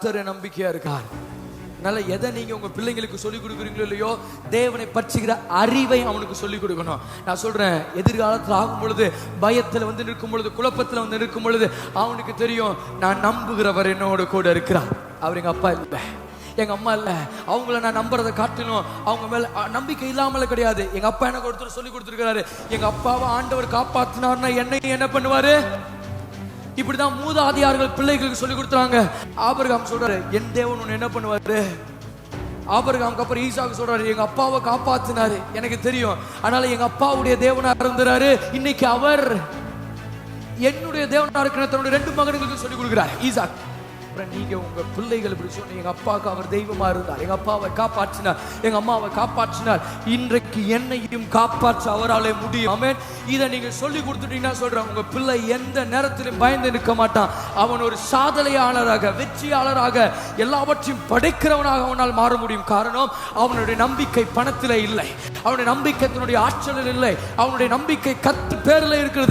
கர்த்தரை நம்பிக்கையா இருக்கார். அதனால எதை நீங்க உங்க பிள்ளைங்களுக்கு சொல்லிக் கொடுக்குறீங்களோ இல்லையோ, தேவனை பற்றிக்கிற அறிவை அவனுக்கு சொல்லிக் கொடுக்கணும். நான் சொல்றேன், எதிர்காலத்தில் ஆகும் பொழுது, பயத்துல வந்து நிற்கும் பொழுது, குழப்பத்துல வந்து நிற்கும் பொழுது அவனுக்கு தெரியும், நான் நம்புகிறவர் என்னோட கூட இருக்கிறார். அவர் எங்க அப்பா இல்லை, எங்க அம்மா இல்ல, அவங்கள நான் நம்புறதை காட்டிலும் அவங்க மேல நம்பிக்கை இல்லாமல கிடையாது. எங்க அப்பா எனக்கு ஒருத்தர் சொல்லி கொடுத்துருக்கிறாரு, எங்க அப்பாவை ஆண்டவர் காப்பாத்தினார்னா என்னையும் என்ன பண்ணுவாரு. இப்படிதான் மூதாதையார்கள் பிள்ளைகளுக்கு சொல்லி கொடுத்தாங்க. ஆபிரகாம் சொல்றாரு, என் தேவன் உன்னை என்ன பண்ணுவாரு. ஆபிரகாமுக்கு அப்புறம் ஈசாக்கு சொல்றாரு, எங்க அப்பாவை காப்பாத்தினாரு, எனக்கு தெரியும், அதனால எங்க அப்பாவுடைய தேவனா இருந்தாரு, இன்னைக்கு அவர் என்னுடைய தேவனா இருக்கிற தன்னுடைய 2 மகன்களுக்கு சொல்லி கொடுக்கிறார் ஈசாக். நீங்க உங்க பிள்ளைகள் இப்படி சொன்னீங்க, எங்க அப்பாவுக்கு அவர் தெய்வமா இருந்தார், எங்க அப்பாவை காப்பாற்றினார், எங்க அம்மாவை காப்பாற்றினார், இன்றைக்கு என்னையும் காப்பாற்ற அவராலே முடியும். ஆமென். இதை நீங்க சொல்லி கொடுத்துட்டீங்கன்னா சொல்றேன், உங்க பிள்ளை எந்த நேரத்திலும் பயந்து நிற்க மாட்டான். அவன் ஒரு சாதனையாளராக, வெற்றியாளராக, எல்லாவற்றையும் படைக்கிறவனாக அவனால் மாற முடியும். காரணம், அவனுடைய நம்பிக்கை பணத்திலே இல்லை, அவனுடைய நம்பிக்கை தன்னுடைய ஆற்றலில் இல்லை, அவனுடைய நம்பிக்கை கர்த்தர் பேரில் இருக்கிறது.